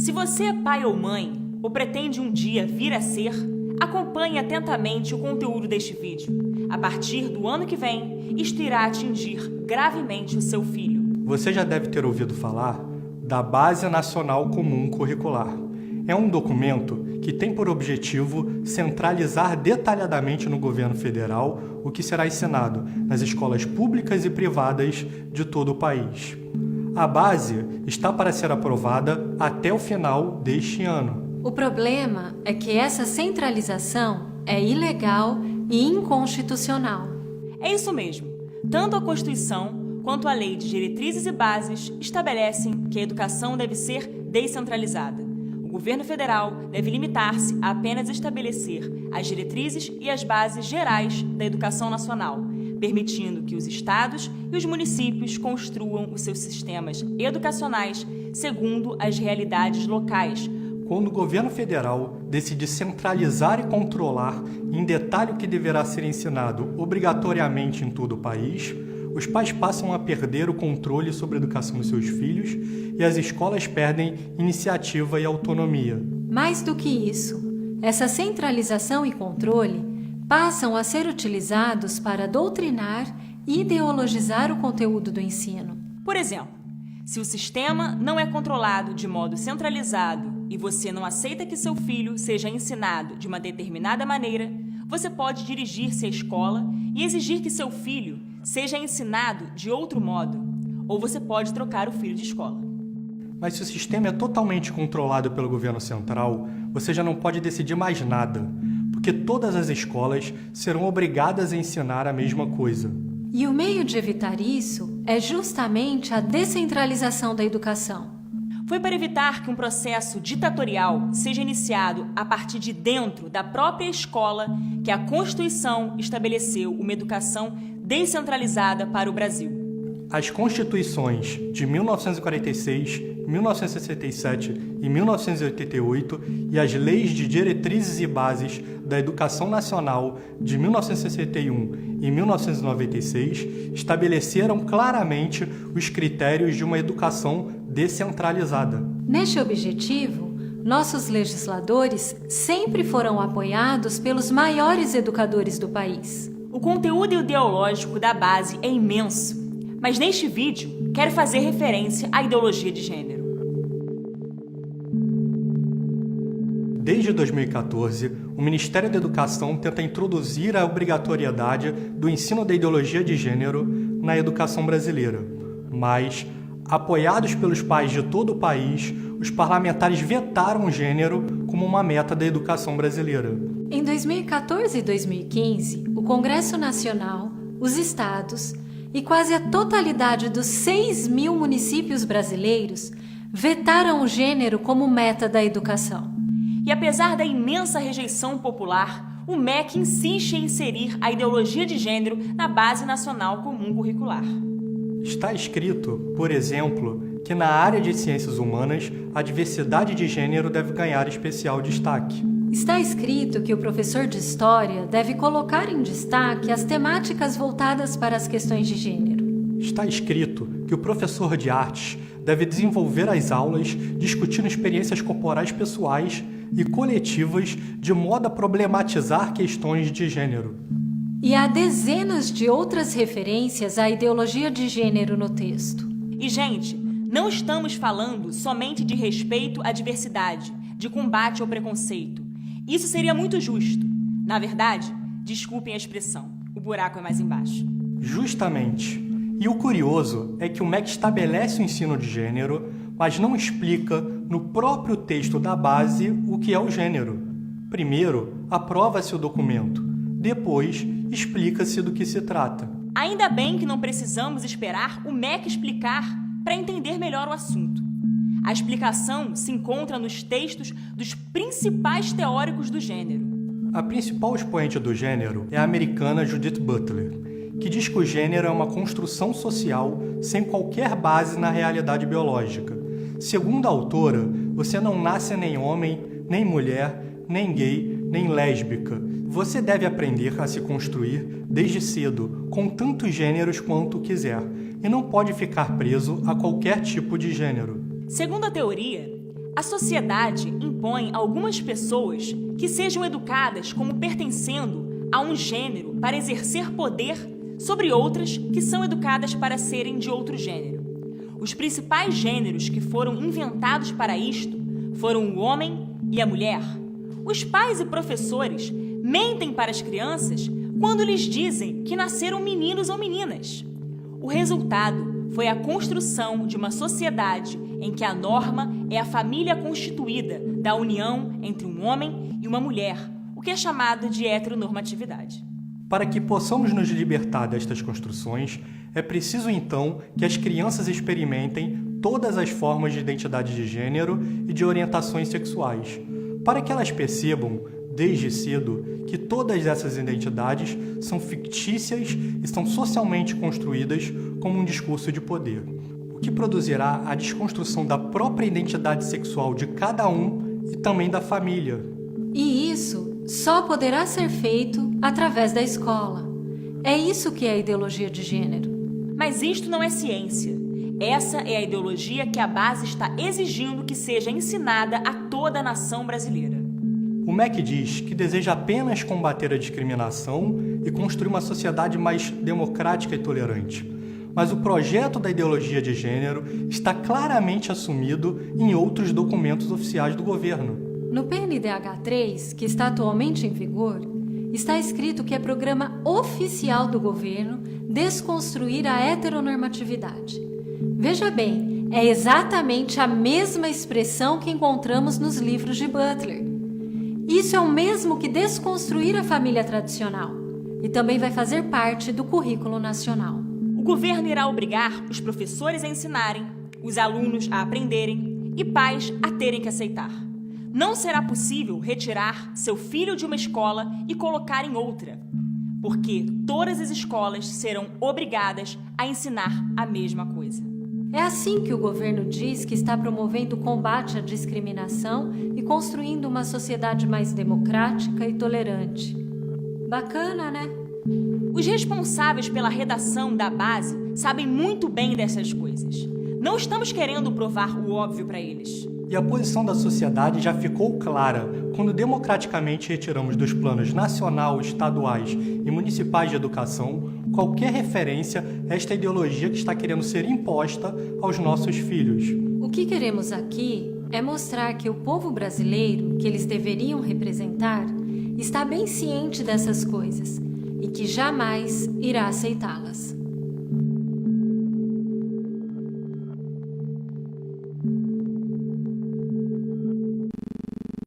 Se você é pai ou mãe, ou pretende um dia vir a ser, acompanhe atentamente o conteúdo deste vídeo. A partir do ano que vem, isto irá atingir gravemente o seu filho. Você já deve ter ouvido falar da Base Nacional Comum Curricular. É um documento que tem por objetivo centralizar detalhadamente no governo federal o que será ensinado nas escolas públicas e privadas de todo o país. A base está para ser aprovada até o final deste ano. O problema é que essa centralização é ilegal e inconstitucional. É isso mesmo. Tanto a Constituição quanto a Lei de Diretrizes e Bases estabelecem que a educação deve ser descentralizada. O governo federal deve limitar-se a apenas estabelecer as diretrizes e as bases gerais da educação nacional, permitindo que os estados e os municípios construam os seus sistemas educacionais segundo as realidades locais. Quando o governo federal decide centralizar e controlar em detalhe o que deverá ser ensinado obrigatoriamente em todo o país, os pais passam a perder o controle sobre a educação dos seus filhos e as escolas perdem iniciativa e autonomia. Mais do que isso, essa centralização e controle passam a ser utilizados para doutrinar e ideologizar o conteúdo do ensino. Por exemplo, se o sistema não é controlado de modo centralizado e você não aceita que seu filho seja ensinado de uma determinada maneira, você pode dirigir-se à escola e exigir que seu filho seja ensinado de outro modo, ou você pode trocar o filho de escola. Mas se o sistema é totalmente controlado pelo governo central, você já não pode decidir mais nada, porque todas as escolas serão obrigadas a ensinar a mesma coisa. E o meio de evitar isso é justamente a descentralização da educação. Foi para evitar que um processo ditatorial seja iniciado a partir de dentro da própria escola que a Constituição estabeleceu uma educação descentralizada para o Brasil. As constituições de 1946, 1967 e 1988 e as leis de diretrizes e bases da educação nacional de 1961 e 1996 estabeleceram claramente os critérios de uma educação descentralizada. Neste objetivo, nossos legisladores sempre foram apoiados pelos maiores educadores do país. O conteúdo ideológico da base é imenso, mas neste vídeo quero fazer referência à ideologia de gênero. Desde 2014, o Ministério da Educação tenta introduzir a obrigatoriedade do ensino da ideologia de gênero na educação brasileira, mas, apoiados pelos pais de todo o país, os parlamentares vetaram o gênero como uma meta da educação brasileira. Em 2014 e 2015, o Congresso Nacional, os estados e quase a totalidade dos 6.000 municípios brasileiros vetaram o gênero como meta da educação. E apesar da imensa rejeição popular, o MEC insiste em inserir a ideologia de gênero na Base Nacional Comum Curricular. Está escrito, por exemplo, que na área de ciências humanas, a diversidade de gênero deve ganhar especial destaque. Está escrito que o professor de História deve colocar em destaque as temáticas voltadas para as questões de gênero. Está escrito que o professor de artes deve desenvolver as aulas discutindo experiências corporais pessoais e coletivas de modo a problematizar questões de gênero. E há dezenas de outras referências à ideologia de gênero no texto. E, gente, não estamos falando somente de respeito à diversidade, de combate ao preconceito. Isso seria muito justo. Na verdade, desculpem a expressão, o buraco é mais embaixo. Justamente. E o curioso é que o MEC estabelece o ensino de gênero, mas não explica no próprio texto da base o que é o gênero. Primeiro, aprova-se o documento. Depois, explica-se do que se trata. Ainda bem que não precisamos esperar o MEC explicar para entender melhor o assunto. A explicação se encontra nos textos dos principais teóricos do gênero. A principal expoente do gênero é a americana Judith Butler, que diz que o gênero é uma construção social sem qualquer base na realidade biológica. Segundo a autora, você não nasce nem homem, nem mulher, nem gay, nem lésbica. Você deve aprender a se construir desde cedo, com tantos gêneros quanto quiser, e não pode ficar preso a qualquer tipo de gênero. Segundo a teoria, A sociedade impõe a algumas pessoas que sejam educadas como pertencendo a um gênero para exercer poder sobre outras que são educadas para serem de outro gênero. Os principais gêneros que foram inventados para isto foram o homem e a mulher. Os pais e professores mentem para as crianças quando lhes dizem que nasceram meninos ou meninas. O resultado foi a construção de uma sociedade em que a norma é a família constituída da união entre um homem e uma mulher, o que é chamado de heteronormatividade. Para que possamos nos libertar destas construções, é preciso então que as crianças experimentem todas as formas de identidade de gênero e de orientações sexuais, para que elas percebam, desde cedo, que todas essas identidades são fictícias e são socialmente construídas como um discurso de poder, o que produzirá a desconstrução da própria identidade sexual de cada um e também da família. E isso só poderá ser feito através da escola. É isso que é a ideologia de gênero. Mas isto não é ciência. Essa é a ideologia que a base está exigindo que seja ensinada a toda a nação brasileira. O MEC diz que deseja apenas combater a discriminação e construir uma sociedade mais democrática e tolerante. Mas o projeto da ideologia de gênero está claramente assumido em outros documentos oficiais do governo. No PNDH 3, que está atualmente em vigor, está escrito que é programa oficial do governo desconstruir a heteronormatividade. Veja bem, é exatamente a mesma expressão que encontramos nos livros de Butler. Isso é o mesmo que desconstruir a família tradicional e também vai fazer parte do currículo nacional. O governo irá obrigar os professores a ensinarem, os alunos a aprenderem e pais a terem que aceitar. Não será possível retirar seu filho de uma escola e colocar em outra, porque todas as escolas serão obrigadas a ensinar a mesma coisa. É assim que o governo diz que está promovendo o combate à discriminação e construindo uma sociedade mais democrática e tolerante. Bacana, né? Os responsáveis pela redação da base sabem muito bem dessas coisas. Não estamos querendo provar o óbvio para eles. E a posição da sociedade já ficou clara quando democraticamente retiramos dos planos nacional, estaduais e municipais de educação qualquer referência a esta ideologia que está querendo ser imposta aos nossos filhos. O que queremos aqui é mostrar que o povo brasileiro, que eles deveriam representar, está bem ciente dessas coisas e que jamais irá aceitá-las.